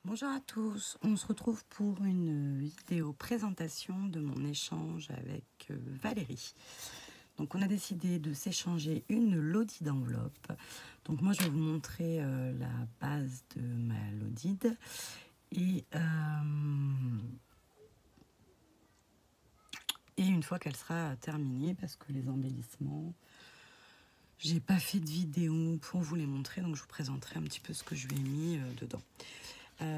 Bonjour à tous, on se retrouve pour une vidéo présentation de mon échange avec Valérie. Donc on a décidé de s'échanger une Lodide enveloppe. Donc moi je vais vous montrer la base de ma Lodide et une fois qu'elle sera terminée, parce que les embellissements, j'ai pas fait de vidéo pour vous les montrer, donc je vous présenterai un petit peu ce que je lui ai mis dedans.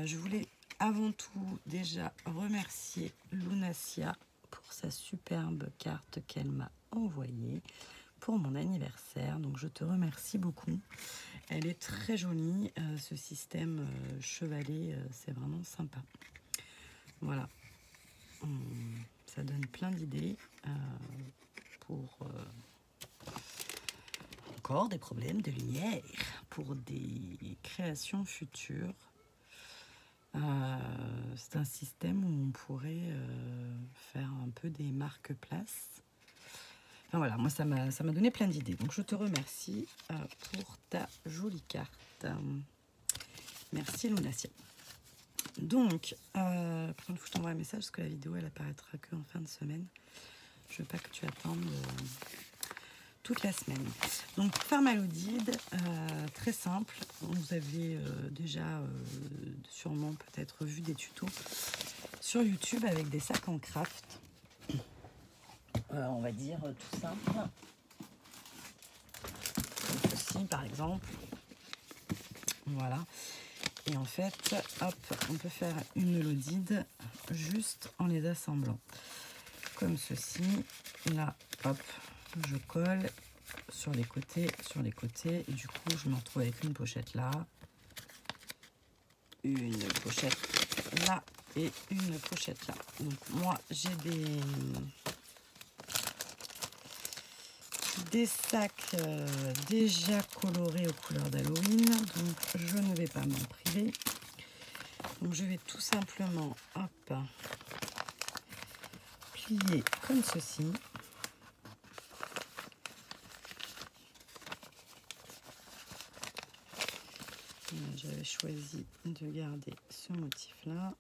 Je voulais avant tout déjà remercier Lunacia pour sa superbe carte qu'elle m'a envoyée pour mon anniversaire. Donc je te remercie beaucoup. Elle est très jolie. Ce système chevalet, c'est vraiment sympa. Voilà. Ça donne plein d'idées pour encore des problèmes de lumière, pour des créations futures. C'est un système où on pourrait faire un peu des marque-places. Enfin voilà, moi ça m'a donné plein d'idées. Donc je te remercie pour ta jolie carte. Merci Lunacia. Donc, par contre, il faut que je t'envoie un message parce que la vidéo elle apparaîtra que en fin de semaine. Je veux pas que tu attendes toute la semaine. Donc pour faire ma Lodide, très simple. Vous avez déjà sûrement peut-être vu des tutos sur YouTube avec des sacs en craft. On va dire tout simple. Comme ceci par exemple. Voilà. Et en fait, hop, on peut faire une Lodide juste en les assemblant. Comme ceci. Là, hop, je colle sur les côtés, et du coup je me retrouve avec une pochette là, une pochette là et une pochette là. Donc moi j'ai des sacs déjà colorés aux couleurs d'Halloween, donc je ne vais pas m'en priver. Donc je vais tout simplement hop plier comme ceci. J'avais choisi de garder ce motif là.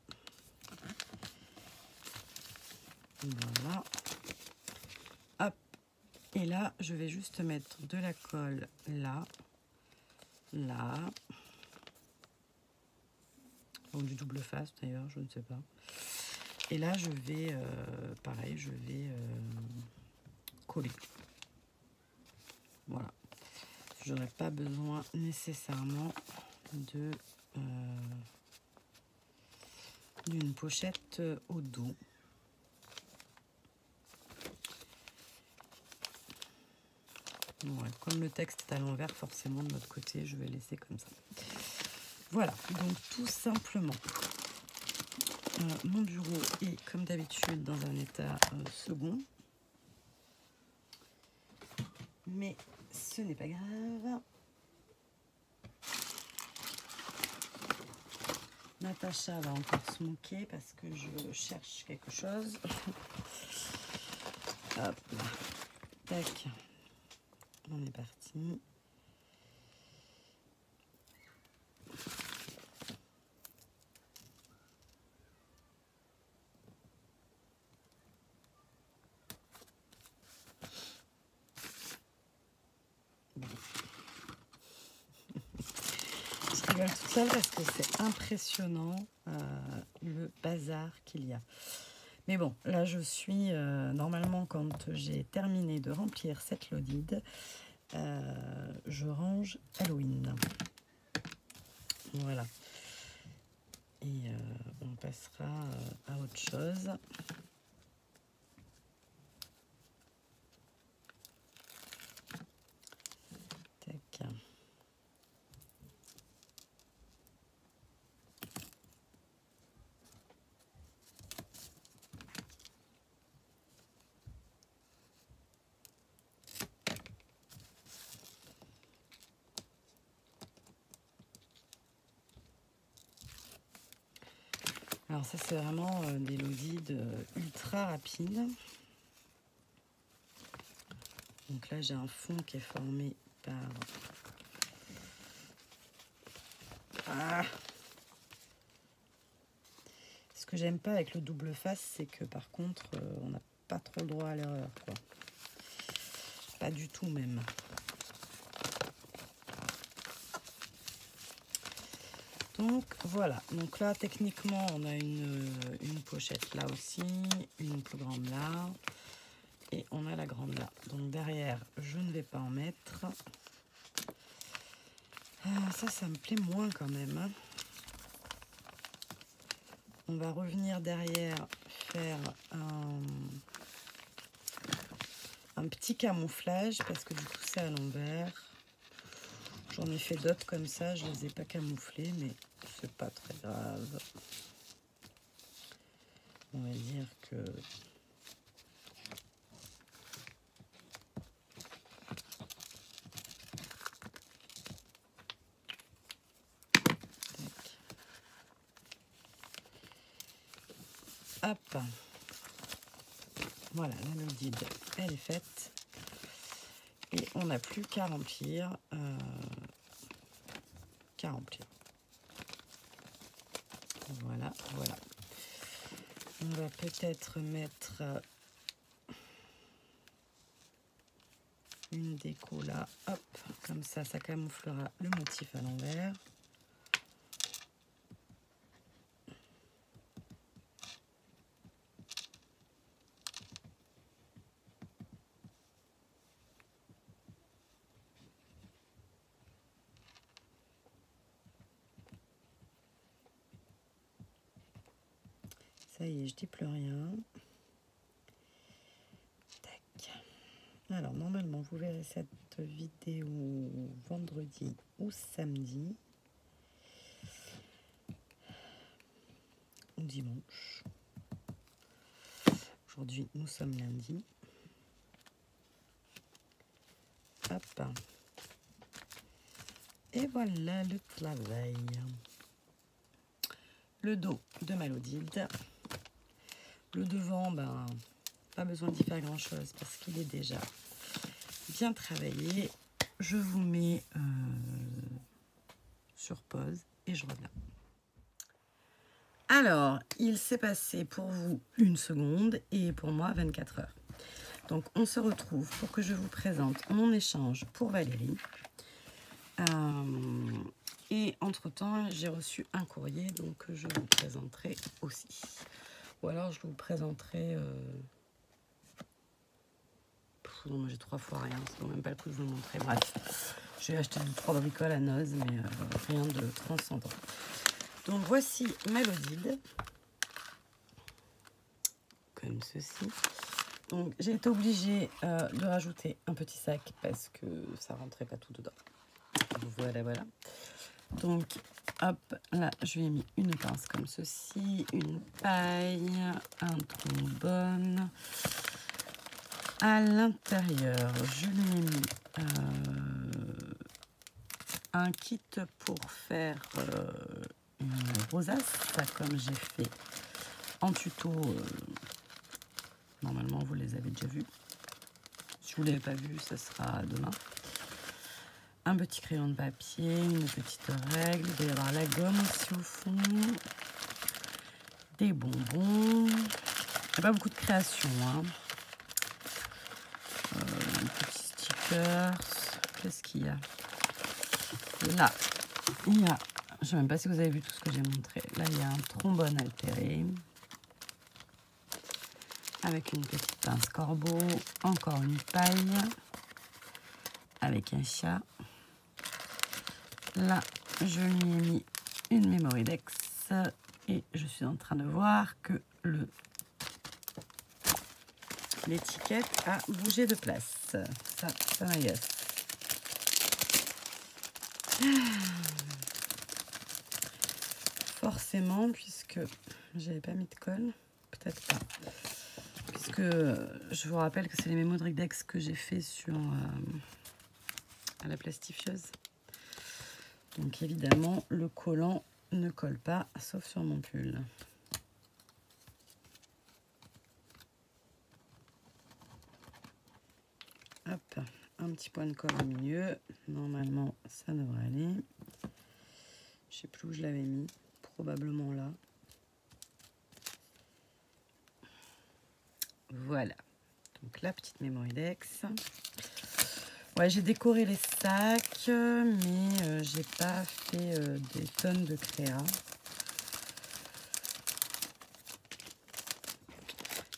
Voilà. Hop. Et là, je vais juste mettre de la colle là, là. Ou du double face d'ailleurs, je ne sais pas. Et là, je vais, pareil, je vais coller. Voilà. Je n'aurai pas besoin nécessairement de d'une pochette au dos. Ouais, comme le texte est à l'envers, forcément de notre côté, je vais laisser comme ça. Voilà, donc tout simplement, mon bureau est comme d'habitude dans un état second. Mais ce n'est pas grave. Natacha va encore se moquer parce que je cherche quelque chose. Hop, tac, on est parti. Je rigole toute seule parce que c'est impressionnant le bazar qu'il y a. Mais bon, là je suis, normalement quand j'ai terminé de remplir cette Lodide, je range Halloween. Voilà. Et on passera à autre chose. Tac. Alors ça c'est vraiment des Lodides ultra rapides. Donc là j'ai un fond qui est formé par Ce que j'aime pas avec le double face, c'est que par contre, on n'a pas trop le droit à l'erreur, quoi. Pas du tout même. Donc voilà, donc là techniquement on a une pochette là aussi, une plus grande là, et on a la grande là. Donc derrière, je ne vais pas en mettre. Ça me plaît moins quand même, hein. On va revenir derrière faire un petit camouflage parce que du coup c'est à l'envers. J'en ai fait d'autres comme ça, je les ai pas camouflés, mais c'est pas très grave. On va dire que hop, voilà, la Malodide, elle est faite. Et on n'a plus qu'à remplir. Voilà, voilà. On va peut-être mettre une déco là. Hop, comme ça, ça camouflera le motif à l'envers. Ça y est, je dis plus rien. Tac. Alors, normalement, vous verrez cette vidéo vendredi ou samedi. Ou dimanche. Aujourd'hui, nous sommes lundi. Hop. Et voilà le travail. Le dos de Malodide. Le devant, ben, pas besoin d'y faire grand chose parce qu'il est déjà bien travaillé. Je vous mets sur pause et je reviens. Alors, il s'est passé pour vous 1 seconde et pour moi 24 heures. Donc, on se retrouve pour que je vous présente mon échange pour Valérie. Et entre-temps, j'ai reçu un courrier, donc je vous présenterai aussi. Ou alors, je vous présenterai... non, moi j'ai 3 fois rien, ça vaut même pas le coup de vous le montrer. Bref, j'ai acheté 3 bricoles à Noz, mais rien de transcendant. Donc, voici Malodide. Comme ceci. Donc, j'ai été obligée de rajouter un petit sac parce que ça rentrait pas tout dedans. Voilà, voilà. Donc, hop, là, je lui ai mis une pince comme ceci, une paille, un trombone. À l'intérieur, je lui ai mis un kit pour faire une rosace, comme j'ai fait en tuto. Normalement, vous les avez déjà vus. Si vous ne l'avez pas vu, ça sera demain. Un petit crayon de papier, une petite règle. Il doit y avoir la gomme aussi au fond. Des bonbons. Il n'y a pas beaucoup de création, hein. Petits stickers. Qu'est-ce qu'il y a? Là, il y a... Je ne sais même pas si vous avez vu tout ce que j'ai montré. Là, il y a un trombone altéré. Avec une petite pince corbeau, encore une paille, avec un chat. Là, je lui ai mis une Mémoridex et je suis en train de voir que l'étiquette a bougé de place. Ça m'agace. Forcément, puisque j'avais pas mis de colle, peut-être pas. Puisque je vous rappelle que c'est les Mémoridex que j'ai fait sur à la plastifieuse. Donc évidemment, le collant ne colle pas, sauf sur mon pull. Hop, un petit point de colle au milieu. Normalement, ça devrait aller. Je sais plus où je l'avais mis, probablement là. Voilà. Donc la petite Mémoridex. Ouais, j'ai décoré les sacs, mais j'ai pas fait des tonnes de créa.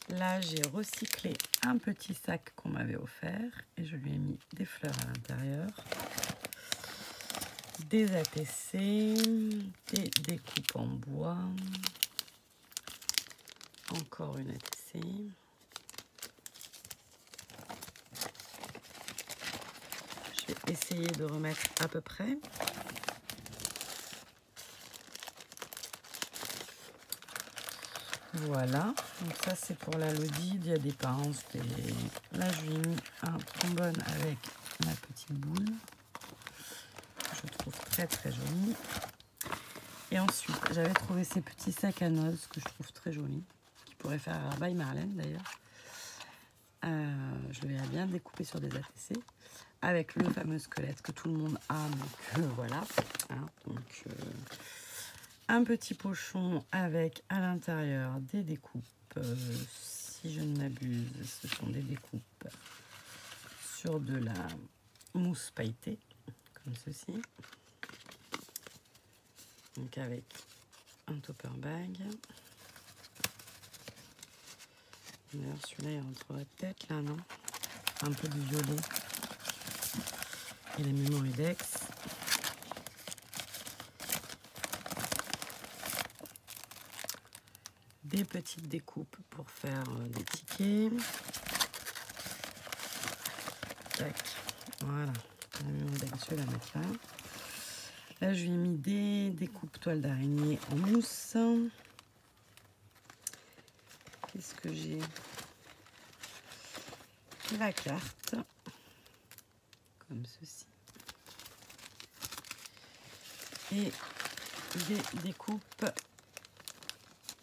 Là, j'ai recyclé un petit sac qu'on m'avait offert et je lui ai mis des fleurs à l'intérieur, des ATC, des découpes en bois, encore une ATC. Je vais essayer de remettre à peu près. Voilà, donc ça c'est pour la Lodi, il y a des pinces. Là je lui ai mis un trombone avec ma petite boule. Je trouve très très joli. Et ensuite j'avais trouvé ces petits sacs à noz que je trouve très jolis, qui pourraient faire by Marlène d'ailleurs. Je les ai bien découpés sur des ATC avec le fameux squelette que tout le monde a, donc voilà. Hein, donc un petit pochon avec à l'intérieur des découpes. Si je ne m'abuse, ce sont des découpes sur de la mousse pailletée, comme ceci. Donc avec un topper bag. D'ailleurs, celui-là, il rentrerait peut-être là, non? Un peu de violet. Et la Mémoridex. Des petites découpes pour faire des tickets. Tac. Voilà. La Mémoridex, je vais la mettre là. Là, je lui ai mis des découpes toile d'araignée en mousse. Qu'est-ce que j'ai? La carte. Comme ceci. Et des découpes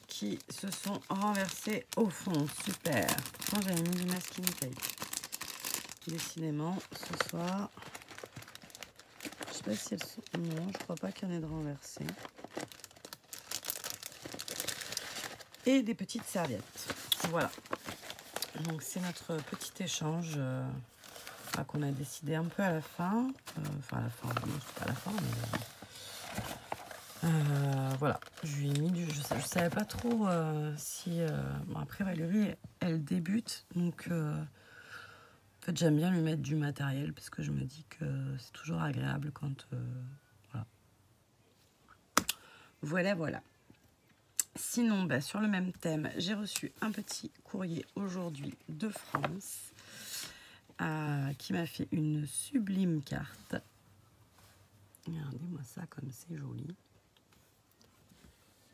qui se sont renversées au fond. Super. Pourtant, j'avais mis du masking tape. Décidément, ce soir, je sais pas si elles sont... Non, je crois pas qu'il y en ait de renversées. Et des petites serviettes. Voilà. Donc, c'est notre petit échange qu'on a décidé un peu à la fin. Enfin, à la fin, non, c'est pas à la fin, mais... voilà, je lui ai mis du... Je savais pas trop si... Bon, après, Valérie, elle débute, donc... en fait, j'aime bien lui mettre du matériel parce que je me dis que c'est toujours agréable quand... voilà. Voilà, voilà. Sinon, bah, sur le même thème, j'ai reçu un petit courrier aujourd'hui de France qui m'a fait une sublime carte. Regardez-moi ça comme c'est joli.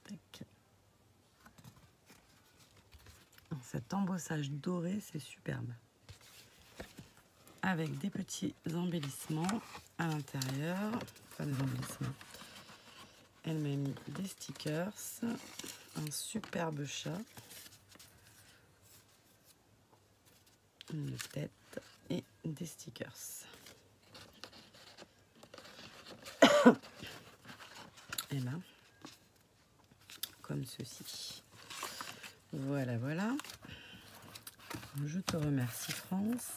Tac. Cet embossage doré, c'est superbe. Avec des petits embellissements à l'intérieur. Enfin, des embellissements. Elle m'a mis des stickers, un superbe chat, une tête et des stickers. Et là, comme ceci. Voilà, voilà. Je te remercie, France.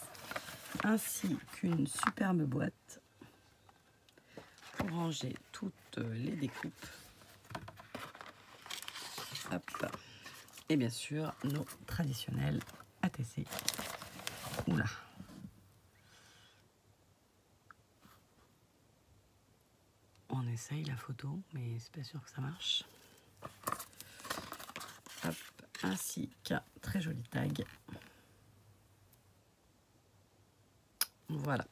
Ainsi qu'une superbe boîte pour ranger toutes les découpes. Hop. Et bien sûr, nos traditionnels ATC. Oula. On essaye la photo, mais c'est pas sûr que ça marche. Hop. Ainsi qu'un très joli tag. Voilà.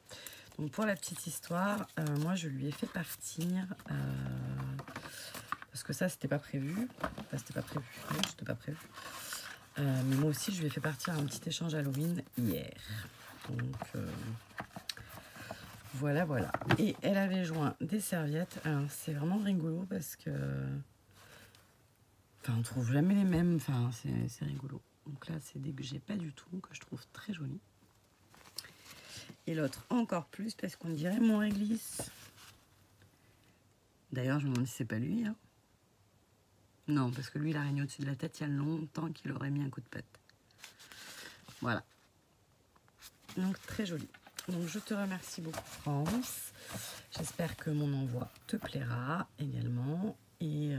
Donc pour la petite histoire, moi je lui ai fait partir parce que ça c'était pas prévu. Enfin, c'était pas prévu. Non, c'était pas prévu. Mais moi aussi je lui ai fait partir un petit échange Halloween hier. Donc voilà, voilà. Et elle avait joint des serviettes. Alors c'est vraiment rigolo parce que enfin on trouve jamais les mêmes. Enfin c'est rigolo. Donc là c'est des que j'ai pas du tout, que je trouve très joli. Et l'autre encore plus parce qu'on dirait mon réglisse. D'ailleurs, je me demande si c'est pas lui. Hein. Non, parce que lui, l'araignée au-dessus de la tête, il y a longtemps qu'il aurait mis un coup de patte. Voilà. Donc très joli. Donc je te remercie beaucoup France. J'espère que mon envoi te plaira également. Et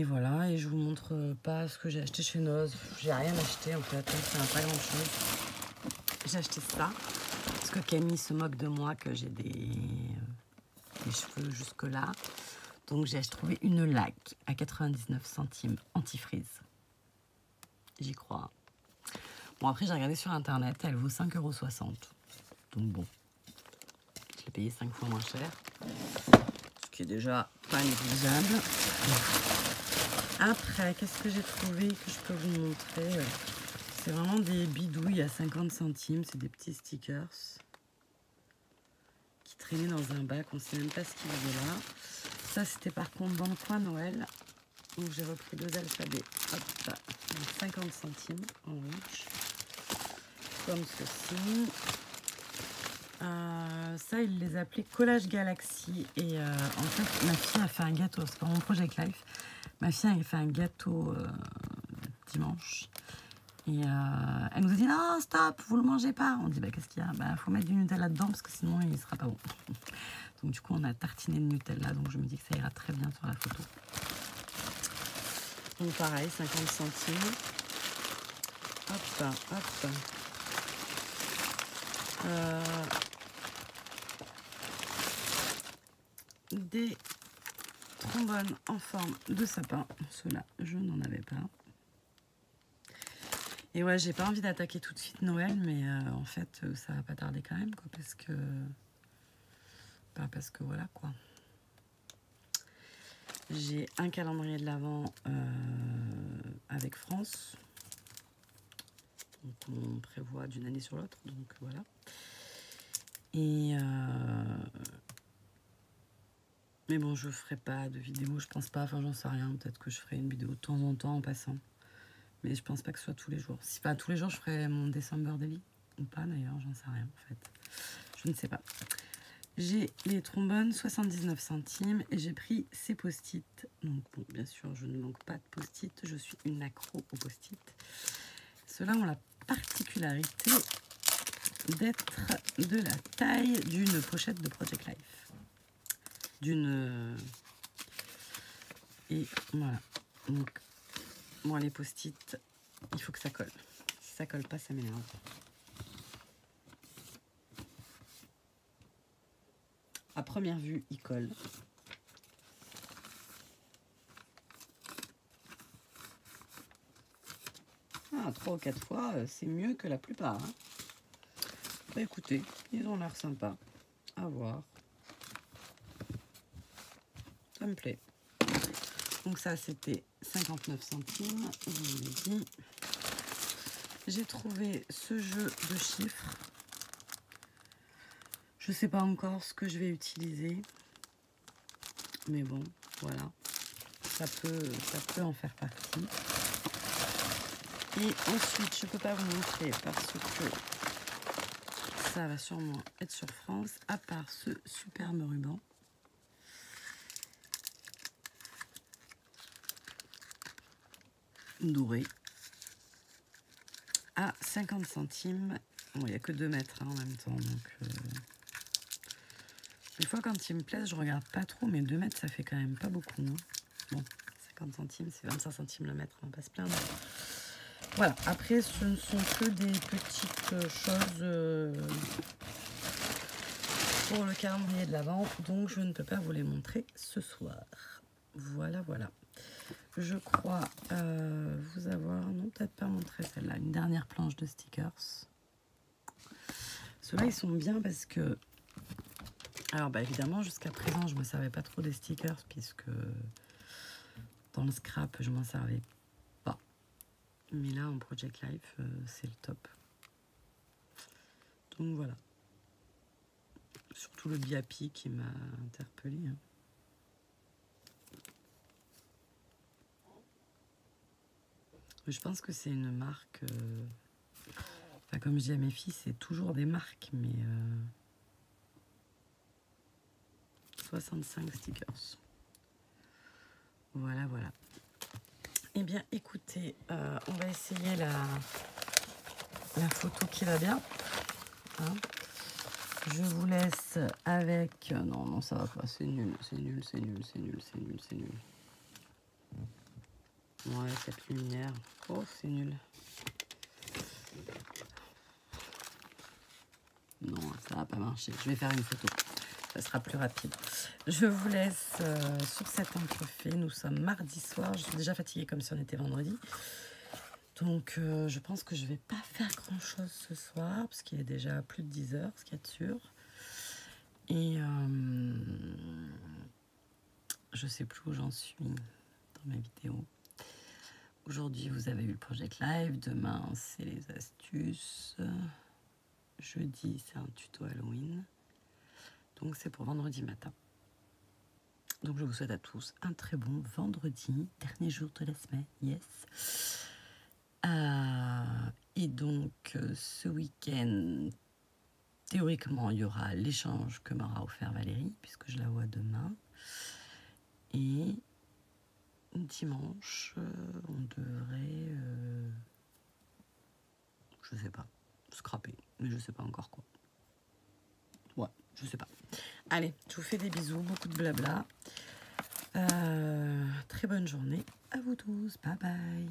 voilà, et je vous montre pas ce que j'ai acheté chez Noz. J'ai rien acheté en fait, c'est pas grand chose. J'ai acheté ça parce que Camille se moque de moi que j'ai des cheveux jusque là. Donc j'ai trouvé une laque à 99 centimes anti-frizz. J'y crois. Bon, après j'ai regardé sur internet, elle vaut 5,60 €. Donc bon, je l'ai payé 5 fois moins cher, ce qui est déjà pas négligeable. Après, qu'est-ce que j'ai trouvé que je peux vous montrer? C'est vraiment des bidouilles à 50 centimes, c'est des petits stickers qui traînaient dans un bac, on ne sait même pas ce qu'il y avait là. Ça c'était par contre dans le coin Noël, donc j'ai repris 2 alphabets, hop, 50 centimes en rouge, comme ceci. Ça, il les appelait Collage Galaxy. Et en fait, ma fille a fait un gâteau. C'est pour mon Project Life. Ma fille a fait un gâteau dimanche. Et elle nous a dit non, stop, vous le mangez pas. On dit bah qu'est-ce qu'il y a? Bah faut mettre du Nutella dedans parce que sinon il sera pas bon. Donc du coup on a tartiné de Nutella. Donc je me dis que ça ira très bien sur la photo. Donc pareil, 50 centimes. Hop, hop. Des trombones en forme de sapin. Ceux-là, je n'en avais pas. Et ouais, j'ai pas envie d'attaquer tout de suite Noël, mais en fait, ça va pas tarder quand même, quoi, parce que... Bah, parce que voilà, quoi. J'ai un calendrier de l'Avent avec France. Donc, on prévoit d'une année sur l'autre, donc voilà. Et... mais bon, je ferai pas de vidéo, je pense pas, enfin j'en sais rien. Peut-être que je ferai une vidéo de temps en temps en passant. Mais je pense pas que ce soit tous les jours. Si pas tous les jours, je ferai mon December Daily. Ou pas d'ailleurs, j'en sais rien en fait. Je ne sais pas. J'ai les trombones, 79 centimes. Et j'ai pris ces post-it. Donc bon, bien sûr, je ne manque pas de post-it. Je suis une accro aux post-it. Ceux-là ont la particularité d'être de la taille d'une pochette de Project Life. Et voilà. Donc, moi, les post-it, il faut que ça colle. Si ça colle pas, ça m'énerve. À première vue, il colle. Ah, 3 ou 4 fois, c'est mieux que la plupart. Hein. Bah, écoutez, ils ont l'air sympas. À voir. Ça me plaît. Donc ça, c'était 59 centimes, je vous l'ai dit. J'ai trouvé ce jeu de chiffres. Je ne sais pas encore ce que je vais utiliser. Mais bon, voilà. Ça peut en faire partie. Et ensuite, je ne peux pas vous montrer parce que ça va sûrement être sur France, à part ce superbe ruban. Doré. À 50 centimes. Bon, il n'y a que 2 mètres hein, en même temps. Donc, des fois, quand il me plaise, je regarde pas trop. Mais 2 mètres, ça fait quand même pas beaucoup. Hein. Bon, 50 centimes, c'est 25 centimes le mètre. On va pas se plaindre. Voilà. Après, ce ne sont que des petites choses pour le calendrier de l'Avent. Donc, je ne peux pas vous les montrer ce soir. Voilà, voilà. Je crois vous avoir, non peut-être pas montré celle-là, une dernière planche de stickers. Ceux-là, ils sont bien parce que, alors bah évidemment, jusqu'à présent, je ne me servais pas trop des stickers puisque dans le scrap, je m'en servais pas. Mais là, en Project Life, c'est le top. Donc voilà. Surtout le Biapi qui m'a interpellée. Hein. Je pense que c'est une marque... Enfin, comme je dis à mes filles, c'est toujours des marques, mais... 65 stickers. Voilà, voilà. Eh bien, écoutez, on va essayer la photo qui va bien. Hein. Je vous laisse avec... Non, non, ça va pas, c'est nul, c'est nul, c'est nul, c'est nul, c'est nul, c'est nul. Ouais, cette lumière. Oh, c'est nul. Non, ça va pas marcher. Je vais faire une photo. Ça sera plus rapide. Je vous laisse sur cet entrefait. Nous sommes mardi soir. Je suis déjà fatiguée comme si on était vendredi. Donc, je pense que je vais pas faire grand-chose ce soir. Parce qu'il est déjà plus de 10 heures, ce qu'il y a de sûr. Et je sais plus où j'en suis dans ma vidéo. Aujourd'hui, vous avez eu le Project Live. Demain, c'est les astuces. Jeudi, c'est un tuto Halloween. Donc, c'est pour vendredi matin. Donc, je vous souhaite à tous un très bon vendredi, dernier jour de la semaine, yes. Et donc, ce week-end, théoriquement, il y aura l'échange que m'aura offert Valérie, puisque je la vois demain. Et dimanche, on devrait, je sais pas, scraper, mais je sais pas encore quoi. Ouais, je sais pas. Allez, je vous fais des bisous, beaucoup de blabla. Très bonne journée à vous tous. Bye bye.